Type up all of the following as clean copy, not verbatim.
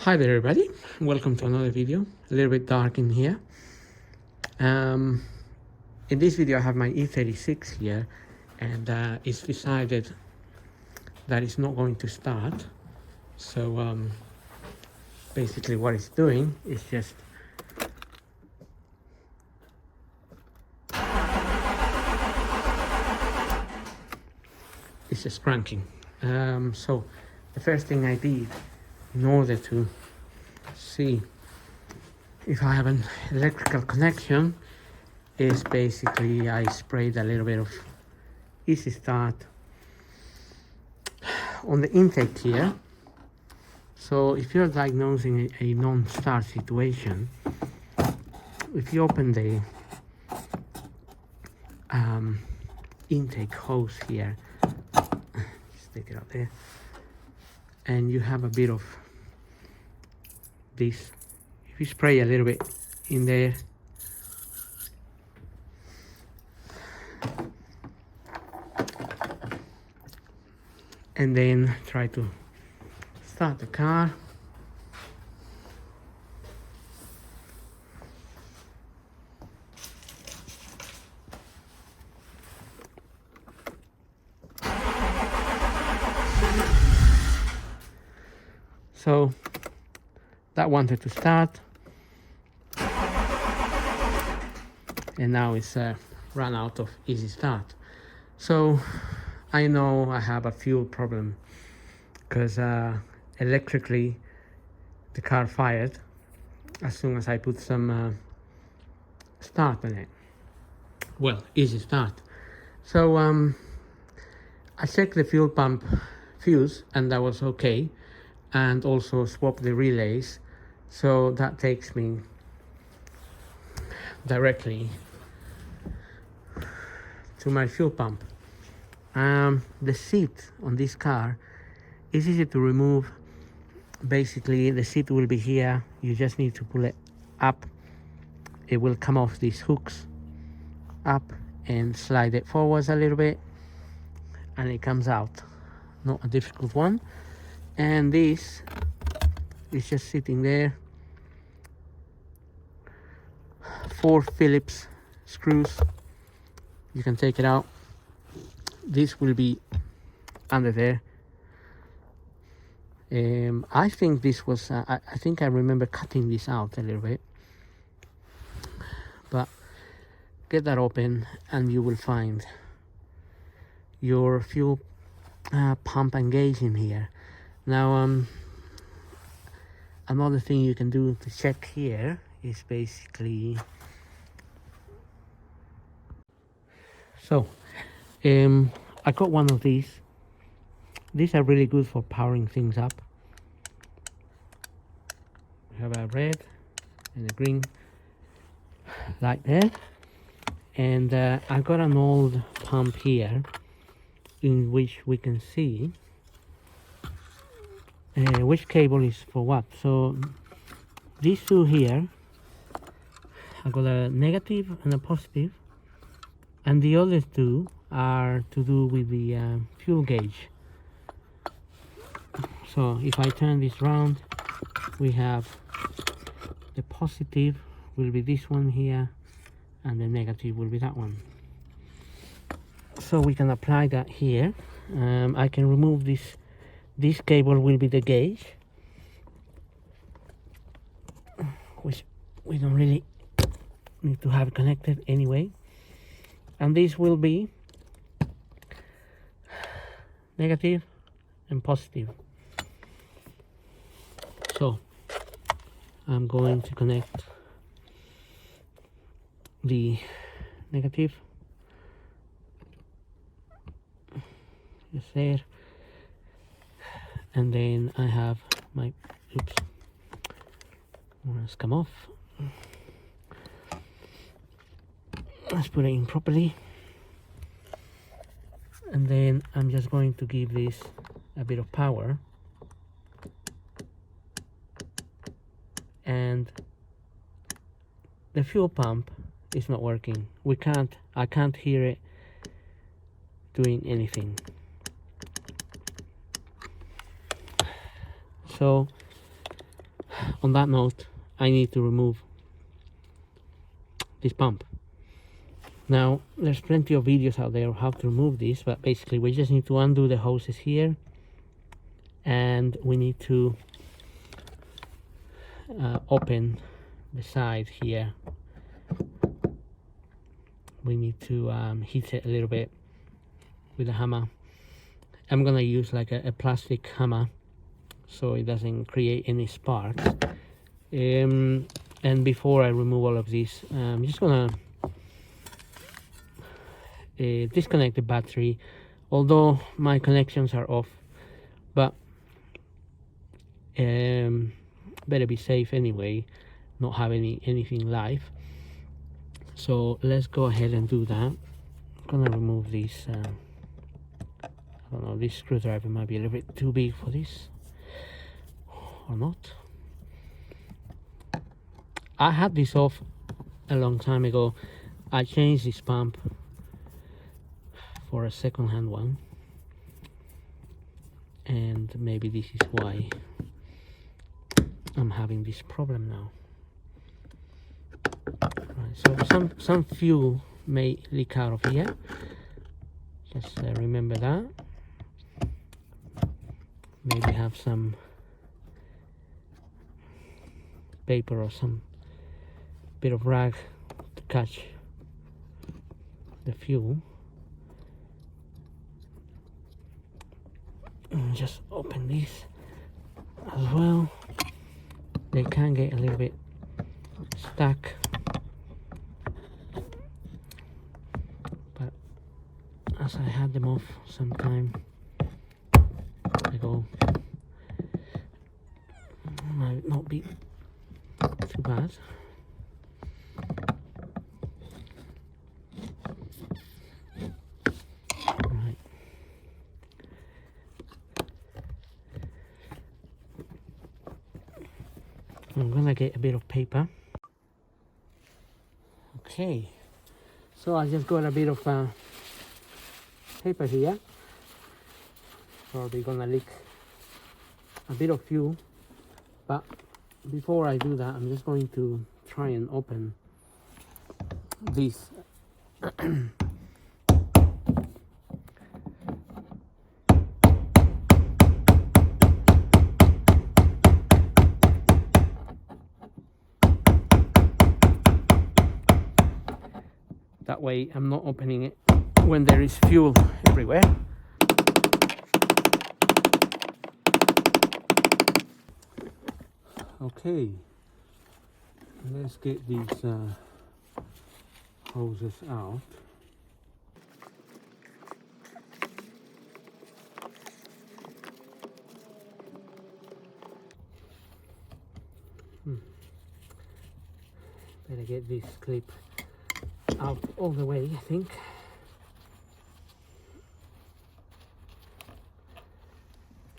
Hi there everybody, welcome to another video. A little bit dark in here. In this video I have my E36 here, and it's decided that it's not going to start. So basically what it's doing is just cranking. So the first thing I did in order to see if I have an electrical connection is basically I sprayed a little bit of Easy Start on the intake here. So if you're diagnosing a non-start situation, if you open the intake hose here, stick it up there, and you have a bit of this, if you spray a little bit in there, and then try to start the car. So that wanted to start, and now it's run out of Easy Start. So I know I have a fuel problem because electrically the car fired as soon as I put some start on it. Well, Easy Start. So I checked the fuel pump fuse and that was okay, and also swap the relays. So that takes me directly to my fuel pump. The seat on this car is easy to remove. Basically the seat will be here, you just need to pull it up, it will come off these hooks up and slide it forwards a little bit and it comes out. Not a difficult one. And this is just sitting there. 4 Phillips screws, you can take it out. This will be under there. I think this was I think I remember cutting this out a little bit, but get that open and you will find your fuel pump engaged in here. Now another thing you can do to check here is basically, so I got one of these. These are really good for powering things up. We have a red and a green light there, and I've got an old pump here in which we can see which cable is for what. So these two here, I've got a negative and a positive, and the other two are to do with the fuel gauge. So if I turn this round, we have the positive will be this one here and the negative will be that one. So we can apply that here. I can remove this cable will be the gauge, which we don't really need to have connected anyway, and this will be negative and positive. So I'm going to connect the negative just there, and then I have my, oops, let's come off. Let's put it in properly, and then I'm just going to give this a bit of power, and the fuel pump is not working. I can't hear it doing anything. So on that note, I need to remove this pump. Now there's plenty of videos out there of how to remove this, but basically we just need to undo the hoses here, and we need to open the side here. We need to hit it a little bit with a hammer. I'm gonna use like a plastic hammer so it doesn't create any sparks. And before I remove all of this, I'm just gonna disconnect the battery, although my connections are off, but better be safe anyway, not have anything live. So let's go ahead and do that. I'm gonna remove this. I don't know, this screwdriver might be a little bit too big for this, or not. I had this off a long time ago. I changed this pump for a second-hand one, and maybe this is why I'm having this problem now. Right, so some fuel may leak out of here. Just remember that. Maybe have some paper or some bit of rag to catch the fuel. And just open this as well. They can get a little bit stuck, but as I had them off some time ago, might not be too bad. Right. I'm gonna get a bit of paper. Okay, so I just got a bit of paper here. Probably gonna leak a bit of fuel, but before I do that, I'm just going to try and open this. That way I'm not opening it when there is fuel everywhere. Okay, let's get these hoses out. Better get this clip out all the way, I think.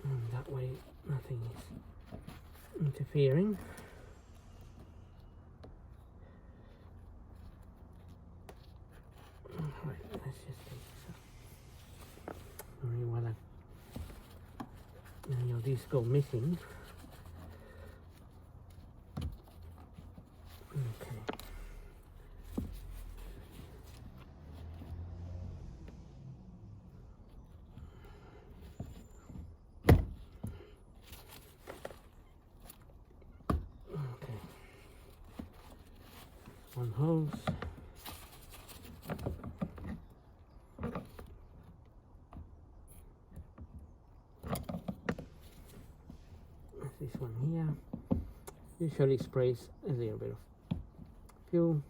And that way nothing is interfering. Alright, let's just take this out. I don't really want any of these go missing. Okay. One hose. This one here. Usually sprays a little bit of fuel.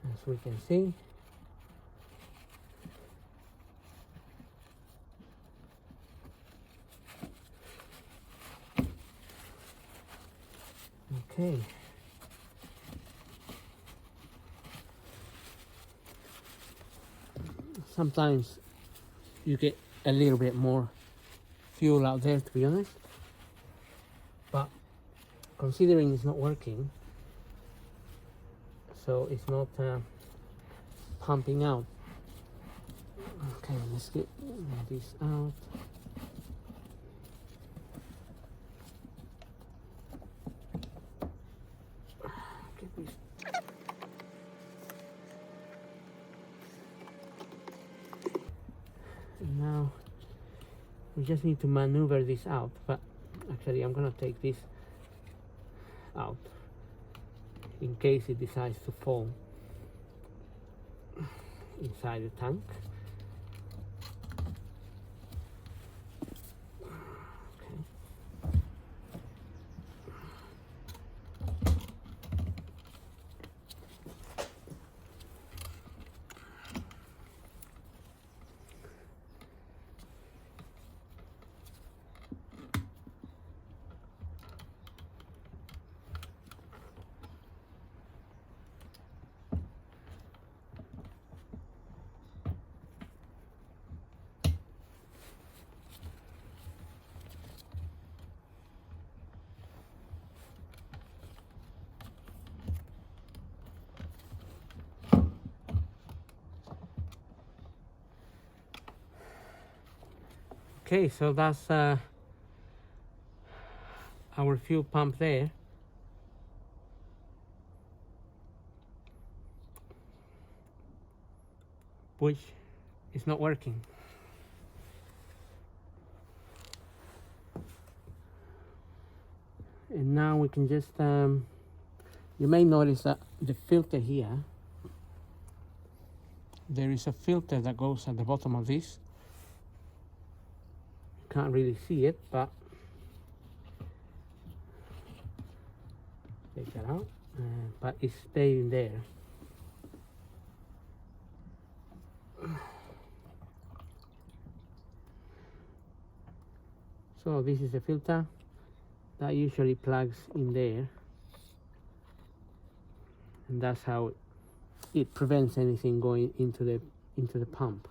As we can see. Okay. Sometimes you get a little bit more fuel out there, to be honest, but considering it's not working, so it's not pumping out. Okay, let's get this out. we just need to maneuver this out, but actually I'm gonna take this out in case it decides to fall inside the tank. Okay, so that's our fuel pump there. Which is not working. And now we can just, you may notice that the filter here, there is a filter that goes at the bottom of this. Can't really see it, but take that out, but it's staying there. So this is a filter that usually plugs in there, and that's how it prevents anything going into the pump.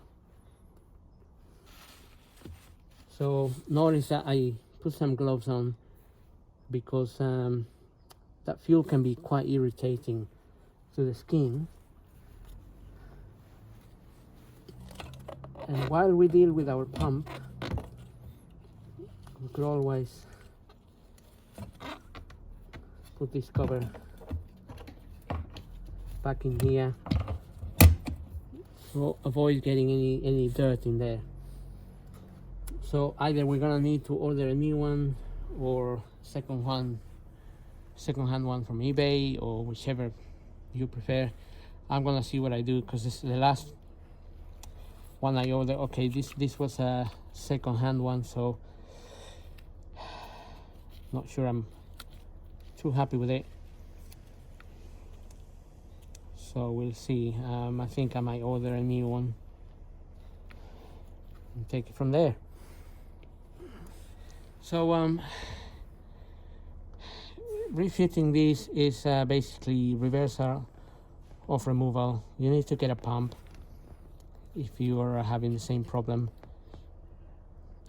So notice that I put some gloves on because that fuel can be quite irritating to the skin. And while we deal with our pump, we could always put this cover back in here to avoid getting any dirt in there. So either we're gonna need to order a new one or second-hand one from eBay, or whichever you prefer. I'm gonna see what I do, because this is the last one I ordered. Okay, this was a second-hand one, so not sure I'm too happy with it. So we'll see. I think I might order a new one and take it from there. So refitting this is basically reversal of removal. You need to get a pump if you are having the same problem.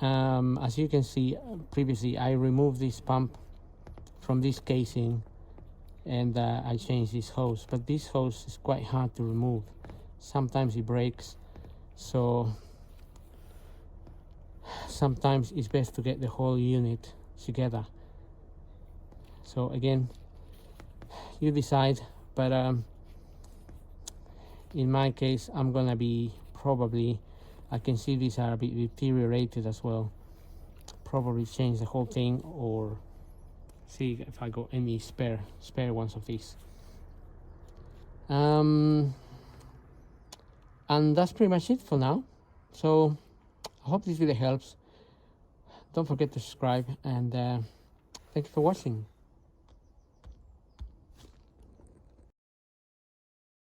As you can see, previously I removed this pump from this casing, and I changed this hose, but this hose is quite hard to remove. Sometimes it breaks, so sometimes it's best to get the whole unit together. So again, you decide, but in my case I'm gonna be probably, I can see these are a bit deteriorated as well, probably change the whole thing or see if I got any spare ones of these. And that's pretty much it for now. So I hope this video helps. Don't forget to subscribe, and thank you for watching.